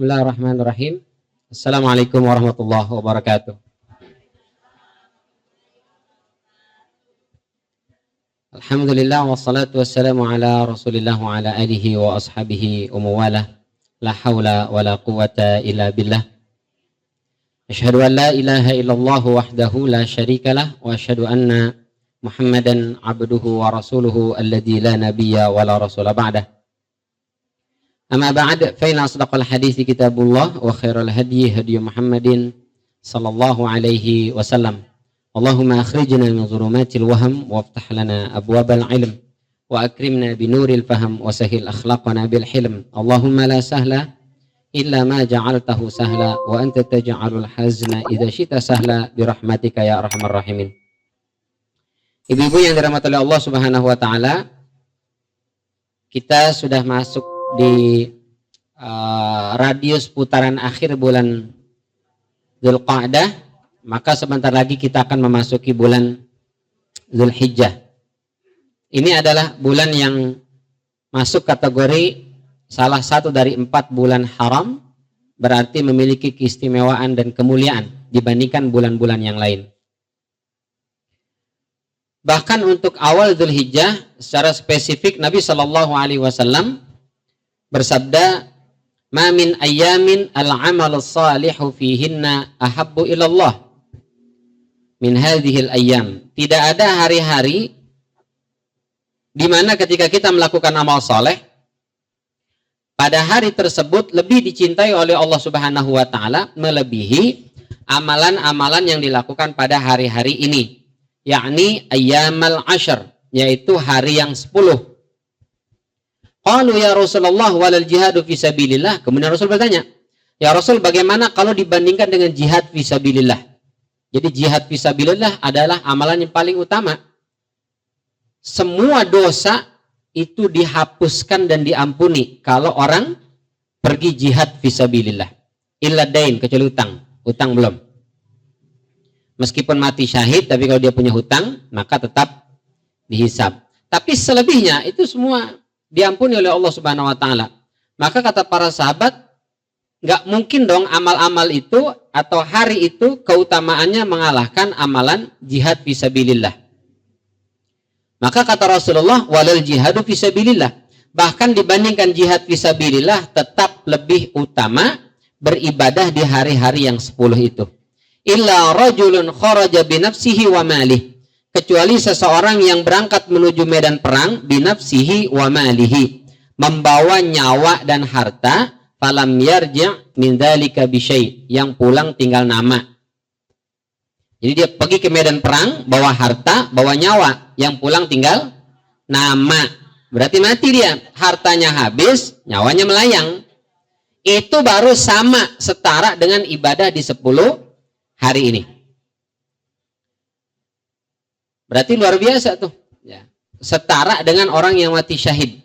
Bismillahirrahmanirrahim. Assalamualaikum warahmatullahi wabarakatuh. Alhamdulillah wassalatu wassalamu ala Rasulillah wa ala alihi wa ashabihi wa mawalah. La haula wa la quwata illa billah. Asyhadu an la ilaha illallah wahdahu la syarikalah wa asyhadu anna Muhammadan abduhu wa rasuluhu alladzi la nabiyya wa la rasula ba'dah. Amma ba'd, fa inna asdaqal hadithi kitabullah wa khairal hadyi hadyu Muhammadin sallallahu alaihi wasallam. Allahumma akhrijna min dhulumatil waham waftah lana abwabal ilm wa akrimna binuril faham wa sahil akhlaqana bil hilm. Allahumma la sahla illa ma ja'altahu sahla wa anta taj'alul hazna idza syi'ta sahla birahmatika ya arhamar rahimin. Ibu-ibu yang dirahmati oleh Allah Subhanahu wa taala, kita sudah masuk di radius putaran akhir bulan Dzulqa'dah, maka sebentar lagi kita akan memasuki bulan Dzulhijjah. Ini adalah bulan yang masuk kategori salah satu dari 4 bulan haram, berarti memiliki keistimewaan dan kemuliaan dibandingkan bulan-bulan yang lain. Bahkan untuk awal Dzulhijjah secara spesifik Nabi Shallallahu Alaihi Wasallam bersabda, "Ma min ayyamin al-amal salihu fihinna ahabbu ilallah min hadhil ayyam." Tidak ada hari-hari di mana ketika kita melakukan amal saleh, pada hari tersebut lebih dicintai oleh Allah Subhanahu wa taala melebihi amalan-amalan yang dilakukan pada hari-hari ini, yakni ayyamal ashr, yaitu hari yang 10. Qalu ya Rasulullah walal jihadu fisabilillah. Kemudian Rasul bertanya, ya Rasul, bagaimana kalau dibandingkan dengan jihad fisabilillah? Jadi jihad fisabilillah adalah amalan yang paling utama. Semua dosa itu dihapuskan dan diampuni kalau orang pergi jihad fisabilillah. Illa dain, kecuali utang. Utang belum. Meskipun mati syahid, tapi kalau dia punya hutang, maka tetap dihisab. Tapi selebihnya itu semua diampuni oleh Allah Subhanahu wa taala. Maka kata para sahabat, nggak mungkin dong amal-amal itu atau hari itu keutamaannya mengalahkan amalan jihad fisabilillah. Maka kata Rasulullah, walal jihadu fisabilillah. Bahkan dibandingkan jihad fisabilillah tetap lebih utama beribadah di hari-hari yang 10 itu. Illa rajulun kharaja binafsihi wa malih. Kecuali seseorang yang berangkat menuju medan perang binafsihi wa malihi, membawa nyawa dan harta, falam yarji' min dzalika bisyai', yang pulang tinggal nama. Jadi dia pergi ke medan perang bawa harta, bawa nyawa, yang pulang tinggal nama. Berarti mati dia, hartanya habis, nyawanya melayang. Itu baru sama, setara dengan ibadah di 10 hari ini. Berarti luar biasa tuh, ya. Setara dengan orang yang mati syahid.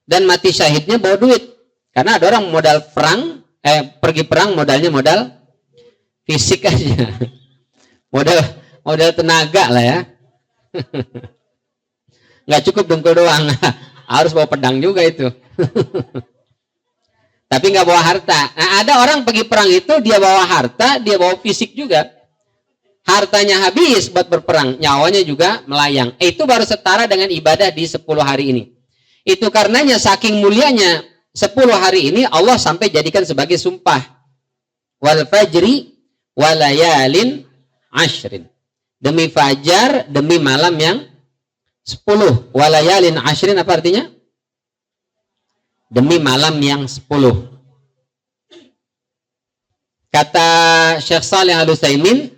Dan mati syahidnya bawa duit. Karena ada orang modal perang, pergi perang modalnya modal fisik aja. Modal tenaga lah ya. Nggak cukup dengkul doang. Harus bawa pedang juga itu. Tapi nggak bawa harta. Nah, ada orang pergi perang itu dia bawa harta, dia bawa fisik juga. Hartanya habis buat berperang, nyawanya juga melayang. Itu baru setara dengan ibadah di 10 hari ini. Itu karenanya saking mulianya 10 hari ini Allah sampai jadikan sebagai sumpah. Wal fajri walayalin ashrin. Demi fajar, demi malam yang 10. Walayalin ashrin apa artinya? Demi malam yang 10. Kata Syekh Shalih Al-Utsaimin,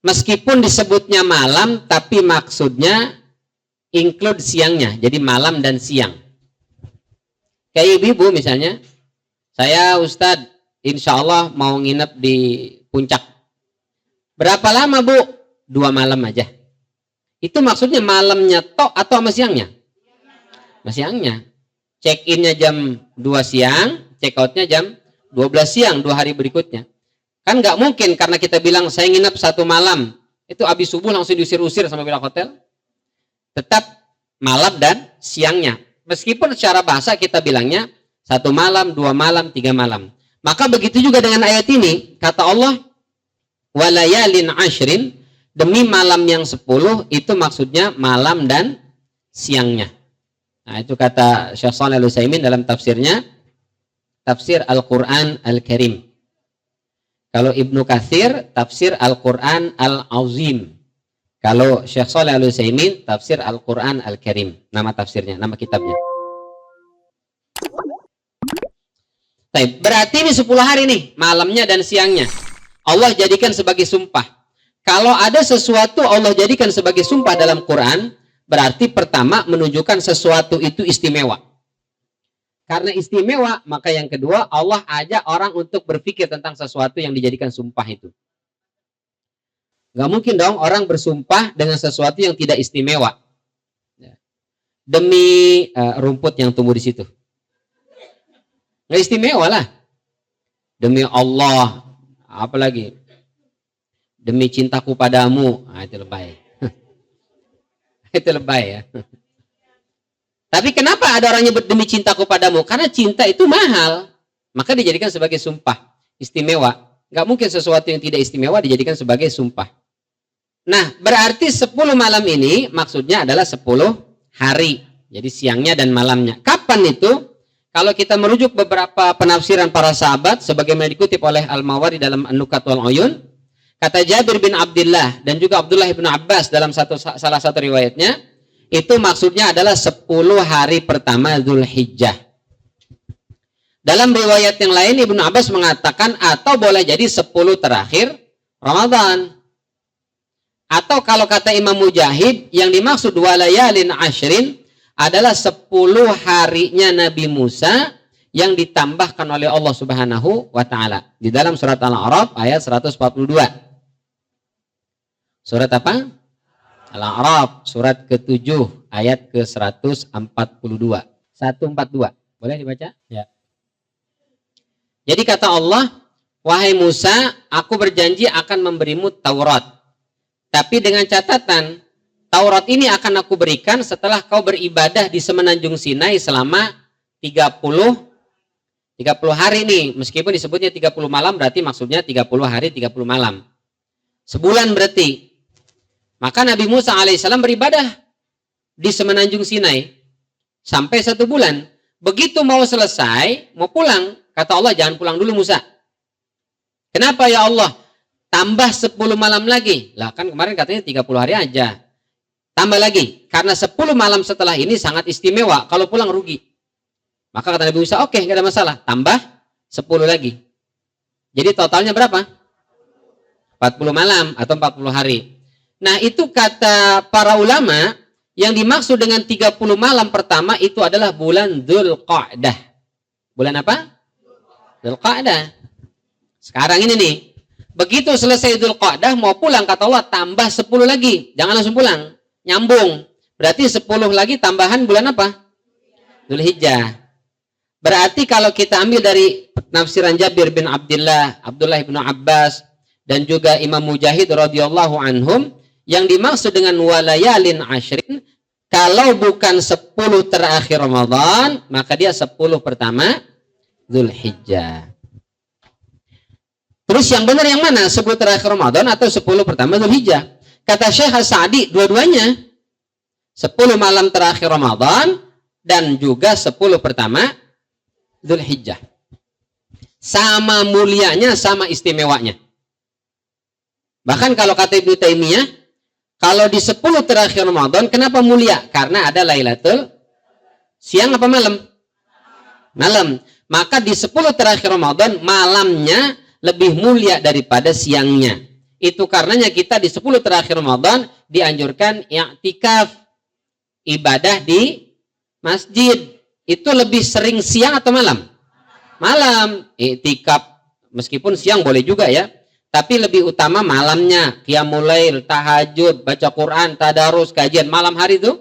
meskipun disebutnya malam, tapi maksudnya include siangnya. Jadi malam dan siang. Kayak ibu-ibu misalnya, saya Ustadz, insya Allah mau nginep di Puncak. Berapa lama Bu? 2 malam aja. Itu maksudnya malamnya tok atau sama siangnya? Sama siangnya. Check-innya jam 2 siang, check-outnya jam 12 siang, 2 hari berikutnya. Kan nggak mungkin karena kita bilang saya nginep 1 malam, itu habis subuh langsung diusir-usir sama pihak hotel. Tetap malam dan siangnya. Meskipun secara bahasa kita bilangnya 1 malam, 2 malam, 3 malam. Maka begitu juga dengan ayat ini, kata Allah, walayalin ashrin, demi malam yang 10, itu maksudnya malam dan siangnya. Nah, itu kata Syekh Shalih Al-Utsaimin dalam tafsirnya, tafsir Al-Quran Al-Karim. Kalau Ibnu Katsir, tafsir Al-Quran Al-Azim. Kalau Syekh Shalih Al-Utsaimin, tafsir Al-Quran Al-Karim. Nama tafsirnya, nama kitabnya. Berarti ini 10 hari nih, malamnya dan siangnya. Allah jadikan sebagai sumpah. Kalau ada sesuatu Allah jadikan sebagai sumpah dalam Quran, berarti pertama menunjukkan sesuatu itu istimewa. Karena istimewa, maka yang kedua Allah ajak orang untuk berpikir tentang sesuatu yang dijadikan sumpah itu. Gak mungkin dong orang bersumpah dengan sesuatu yang tidak istimewa. Demi rumput yang tumbuh di situ. Gak istimewa lah. Demi Allah, apalagi demi cintaku padamu, itu lebay. Itu lebay ya. Tapi kenapa ada orang nyebut demi cintaku padamu? Karena cinta itu mahal, maka dijadikan sebagai sumpah istimewa. Gak mungkin sesuatu yang tidak istimewa dijadikan sebagai sumpah. Nah, berarti 10 malam ini maksudnya adalah 10 hari. Jadi siangnya dan malamnya. Kapan itu? Kalau kita merujuk beberapa penafsiran para sahabat, sebagaimana dikutip oleh Al-Mawardi dalam An-Nukat wal Uyun, kata Jabir bin Abdullah dan juga Abdullah bin Abbas dalam salah satu riwayatnya, itu maksudnya adalah 10 hari pertama Dzulhijjah. Dalam riwayat yang lain, Ibnu Abbas mengatakan atau boleh jadi 10 terakhir Ramadan. Atau kalau kata Imam Mujahid, yang dimaksud walayalin ashrin adalah 10 harinya Nabi Musa yang ditambahkan oleh Allah Subhanahu wa Ta'ala. Di dalam surat Al-A'raf ayat 142. Surat apa? Al-A'raf surat ke-7 ayat ke-142. 142. Boleh dibaca? Ya. Jadi kata Allah, wahai Musa, aku berjanji akan memberimu Taurat. Tapi dengan catatan, Taurat ini akan aku berikan setelah kau beribadah di Semenanjung Sinai selama 30 hari nih. Meskipun disebutnya 30 malam, berarti maksudnya 30 hari, 30 malam. Sebulan berarti. Maka Nabi Musa alaihissalam beribadah di Semenanjung Sinai sampai 1 bulan. Begitu mau selesai, mau pulang, kata Allah, jangan pulang dulu Musa. Kenapa ya Allah? Tambah 10 malam lagi. Lah kan kemarin katanya 30 hari aja. Tambah lagi, karena 10 malam setelah ini sangat istimewa, kalau pulang rugi. Maka kata Nabi Musa, oke, gak ada masalah, tambah 10 lagi. Jadi totalnya berapa? 40 malam atau 40 hari. Nah, itu kata para ulama, yang dimaksud dengan 30 malam pertama itu adalah bulan Dzulqa'dah. Bulan apa? Dzulqa'dah. Sekarang ini nih, begitu selesai Dzulqa'dah mau pulang, kata Allah, tambah 10 lagi. Jangan langsung pulang. Nyambung. Berarti 10 lagi tambahan bulan apa? Dzulhijjah. Berarti kalau kita ambil dari penafsiran Jabir bin Abdullah, Abdullah bin Abbas, dan juga Imam Mujahid radhiyallahu anhum, yang dimaksud dengan walayalin ashrin, kalau bukan 10 terakhir Ramadan, maka dia 10 pertama Dzulhijjah. Terus yang benar yang mana? 10 terakhir Ramadan atau 10 pertama Dzulhijjah? Kata Syekh As-Sa'di, dua-duanya. 10 malam terakhir Ramadan dan juga 10 pertama Dzulhijjah. Sama mulianya, sama istimewanya. Bahkan kalau kata Ibnu Taimiyah, kalau di 10 terakhir Ramadan, kenapa mulia? Karena ada Lailatul siang apa malam? Malam. Maka di 10 terakhir Ramadan, malamnya lebih mulia daripada siangnya. Itu karenanya kita di 10 terakhir Ramadan dianjurkan i'tikaf, ibadah di masjid. Itu lebih sering siang atau malam? Malam. I'tikaf meskipun siang boleh juga ya, tapi lebih utama malamnya. Qiyamul lail, tahajud, baca Quran, tadarus, kajian malam hari itu.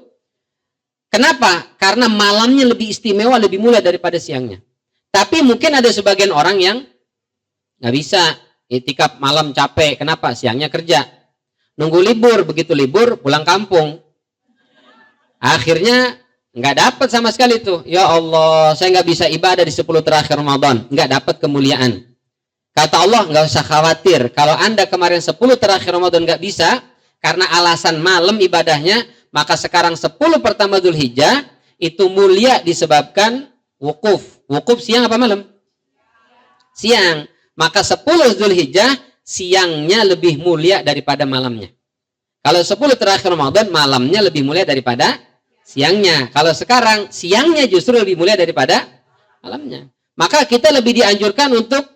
Kenapa? Karena malamnya lebih istimewa, lebih mulia daripada siangnya. Tapi mungkin ada sebagian orang yang nggak bisa i'tikaf malam, capek. Kenapa? Siangnya kerja. Nunggu libur, begitu libur pulang kampung. Akhirnya Nggak dapat sama sekali tuh. Ya Allah, saya nggak bisa ibadah di 10 terakhir Ramadan. Nggak dapat kemuliaan. Kata Allah, nggak usah khawatir. Kalau Anda kemarin 10 terakhir Ramadan nggak bisa, karena alasan malam ibadahnya, maka sekarang 10 pertama Dzulhijjah, itu mulia disebabkan wukuf. Wukuf siang apa malam? Siang. Maka 10 Dzulhijjah, siangnya lebih mulia daripada malamnya. Kalau 10 terakhir Ramadan, malamnya lebih mulia daripada siangnya. Kalau sekarang, siangnya justru lebih mulia daripada malamnya. Maka kita lebih dianjurkan untuk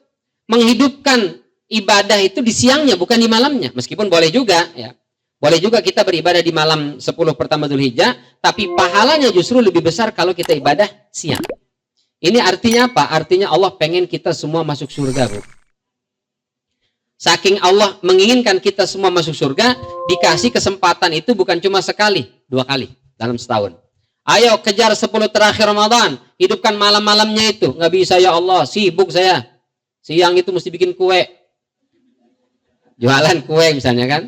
menghidupkan ibadah itu di siangnya, bukan di malamnya. Meskipun boleh juga, ya. Boleh juga kita beribadah di malam 10 pertama Dzulhijjah, tapi pahalanya justru lebih besar kalau kita ibadah siang. Ini artinya apa? Artinya Allah pengen kita semua masuk surga, Bu. Saking Allah menginginkan kita semua masuk surga, dikasih kesempatan itu bukan cuma sekali, 2 kali dalam setahun. Ayo kejar 10 terakhir Ramadan, hidupkan malam-malamnya itu. Nggak bisa ya Allah, sibuk saya. Siang itu mesti bikin kue. Jualan kue misalnya kan.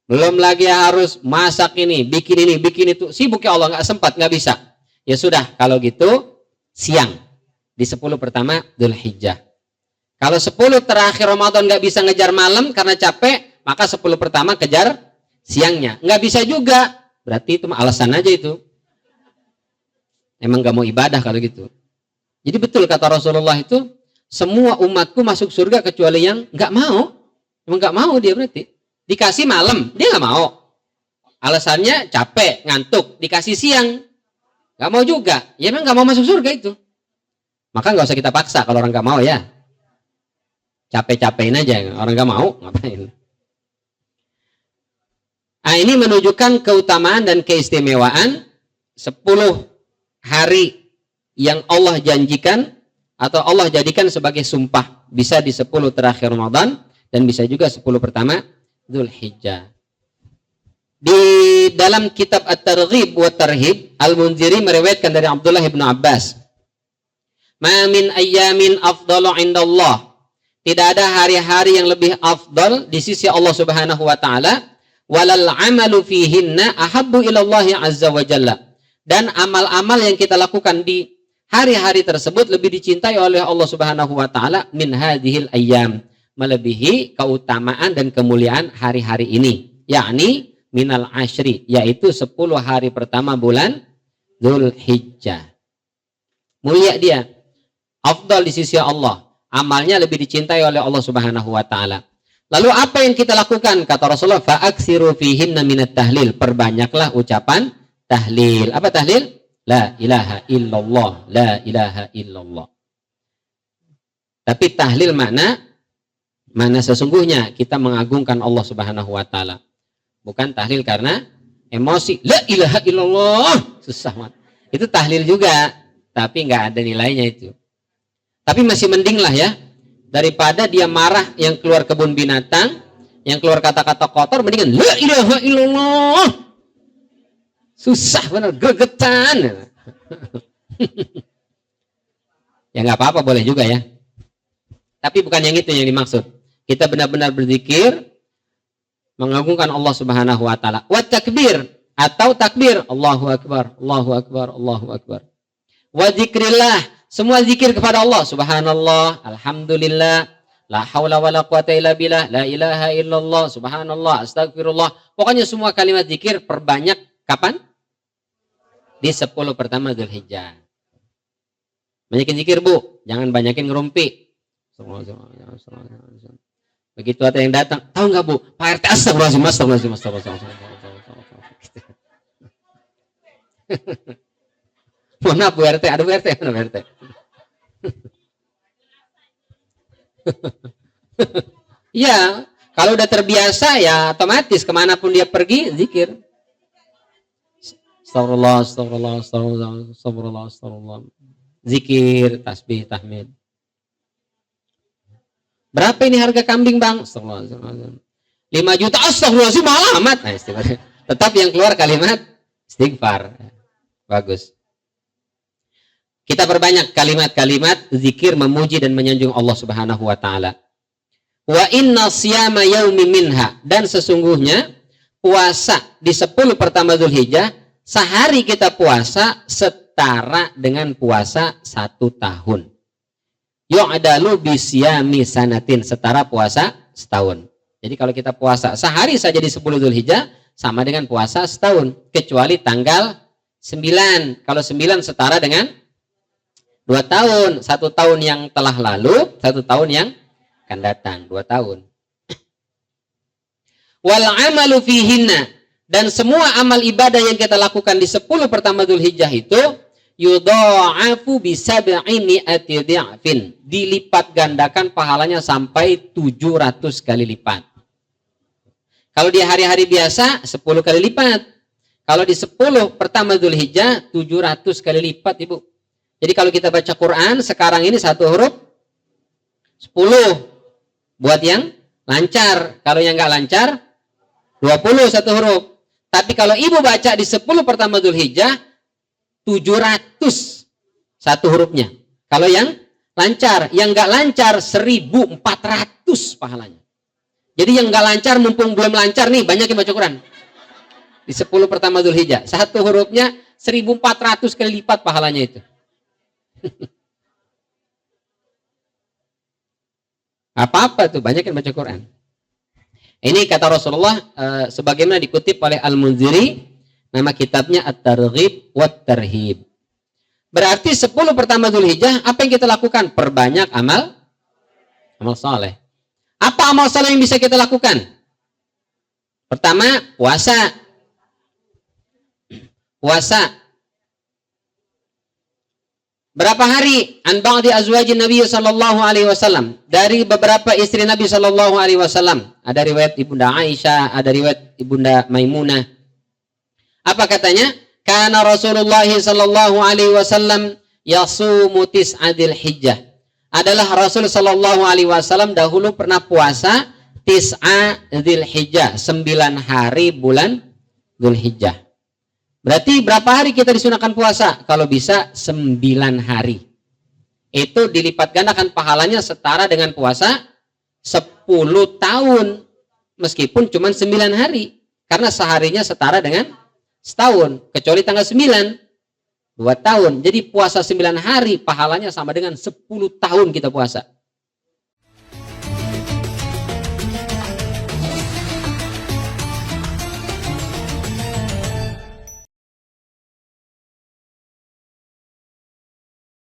Belum lagi harus masak ini, bikin itu. Sibuk ya Allah, nggak sempat, nggak bisa. Ya sudah, kalau gitu siang. Di 10 pertama Dzulhijjah. Kalau 10 terakhir Ramadan nggak bisa ngejar malam karena capek, maka 10 pertama kejar siangnya. Nggak bisa juga. Berarti itu alasan aja itu. Emang nggak mau ibadah kalau gitu. Jadi betul kata Rasulullah itu, semua umatku masuk surga kecuali yang nggak mau. Emang nggak mau dia berarti. Dikasih malam, dia nggak mau. Alasannya capek, ngantuk. Dikasih siang, nggak mau juga. Ya emang nggak mau masuk surga itu. Maka nggak usah kita paksa kalau orang nggak mau ya. Capek-capekin aja. Orang nggak mau, ngapain? Nah, ini menunjukkan keutamaan dan keistimewaan 10 hari yang Allah janjikan atau Allah jadikan sebagai sumpah. Bisa di 10 terakhir Ramadan dan bisa juga 10 pertama Dzulhijjah. Di dalam kitab At-Targhib wa Tarhib, Al-Munziri meriwayatkan dari Abdullah bin Abbas, "Ma min ayyamin afdalu 'indallah." Tidak ada hari-hari yang lebih afdal di sisi Allah Subhanahu wa taala, walal 'amalu fihinna ahabbu ila Allah azza wa jalla. Dan amal-amal yang kita lakukan di hari-hari tersebut lebih dicintai oleh Allah Subhanahu wa taala min hadhil ayyam, melebihi keutamaan dan kemuliaan hari-hari ini, yakni minal ashri, yaitu 10 hari pertama bulan Dzulhijjah. Mulia dia, afdal di sisi Allah, amalnya lebih dicintai oleh Allah Subhanahu wa taala. Lalu apa yang kita lakukan? Kata Rasulullah, fa'aksiru fihinna minat tahlil, perbanyaklah ucapan tahlil. Apa tahlil? La ilaha illallah, la ilaha illallah. Tapi tahlil mana sesungguhnya kita mengagungkan Allah Subhanahu wa taala. Bukan tahlil karena emosi. La ilaha illallah, susah banget. Itu tahlil juga, tapi nggak ada nilainya itu. Tapi masih mending lah ya, daripada dia marah yang keluar kebun binatang, yang keluar kata-kata kotor, mendingan la ilaha illallah. Susah benar, gregetan. Ya nggak apa-apa, boleh juga ya. Tapi bukan yang itu yang dimaksud. Kita benar-benar berzikir, mengagungkan Allah Subhanahu wa taala. Wa takbir atau takbir, Allahu akbar, Allahu akbar, Allahu akbar. Wa zikrillah, semua zikir kepada Allah, subhanallah, alhamdulillah, la haula wala quwata illa billah, la ilaha illallah, subhanallah, astagfirullah. Pokoknya semua kalimat zikir perbanyak kapan? Di 10 pertama Dzulhijjah. Banyakin zikir, Bu, jangan banyakin ngerumpi. Begitu ada yang datang, tahu nggak Bu? Pak RT, astagfirullahaladzim, astagfirullahaladzim. Mohon maaf Bu RT, ada Bu RT, mana Bu RT? Ya, kalau udah terbiasa ya otomatis kemanapun dia pergi zikir. Astagfirullah, astagfirullah, astagfirullah, astagfirullah, astagfirullah. Zikir, tasbih, tahmid. Berapa ini harga kambing Bang? Astagfirullah. 5 juta, astagfirullahaladzim, alamat. Nah, tetap yang keluar kalimat istighfar. Bagus. Kita perbanyak kalimat-kalimat zikir memuji dan menyanjung Allah Subhanahu wa taala. Wa inna siyama yaumi minha, dan sesungguhnya puasa di 10 pertama Dzulhijjah Sehari kita puasa setara dengan puasa 1 tahun. Yu'adalu bisyami sanatin, setara puasa setahun. Jadi kalau kita puasa sehari saja di 10 Dzulhijjah sama dengan puasa setahun, kecuali tanggal 9. Kalau 9 setara dengan 2 tahun. 1 tahun yang telah lalu, 1 tahun yang akan datang, 2 tahun. Wal amalu fihinna, dan semua amal ibadah yang kita lakukan di 10 pertama Dzulhijjah itu yudha'afu bisab'i mi'ati dhi'fin, dilipat gandakan pahalanya sampai 700 kali lipat. Kalau di hari-hari biasa 10 kali lipat. Kalau di 10 pertama Dzulhijjah 700 kali lipat, Ibu. Jadi kalau kita baca Quran sekarang ini 1 huruf 10 buat yang lancar. Kalau yang nggak lancar 20 1 huruf. Tapi kalau Ibu baca di 10 pertama Dzulhijjah 700 1 hurufnya. Kalau yang lancar, yang nggak lancar 1400 pahalanya. Jadi yang nggak lancar mumpung belum lancar nih, banyak yang baca Quran. Di 10 pertama Dzulhijjah 1 hurufnya 1400 kali lipat pahalanya itu. Apa-apa tuh, banyak yang baca Quran. Ini kata Rasulullah sebagaimana dikutip oleh Al-Munziri, nama kitabnya At-Targhib wat Tarhib. Berarti 10 pertama Dzulhijjah apa yang kita lakukan? Perbanyak amal saleh. Apa amal saleh yang bisa kita lakukan? Pertama, puasa. Berapa hari? An ba'di azwajin Nabi sallallahu alaihi wasallam, dari beberapa istri Nabi sallallahu alaihi wasallam. Ada riwayat Ibunda Aisyah, ada riwayat Ibunda Maimunah. Apa katanya? Kana Rasulullah sallallahu alaihi wasallam yasumu tis'adil hijjah. Adalah Rasul sallallahu alaihi wasallam dahulu pernah puasa tis'adil hijjah, 9 hari bulan Dzulhijjah. Berarti berapa hari kita disunahkan puasa? Kalau bisa 9 hari. Itu dilipat gandakan pahalanya setara dengan puasa 10 tahun. Meskipun cuma 9 hari. Karena seharinya setara dengan setahun. Kecuali tanggal 9. 2 tahun. Jadi puasa 9 hari pahalanya sama dengan 10 tahun kita puasa.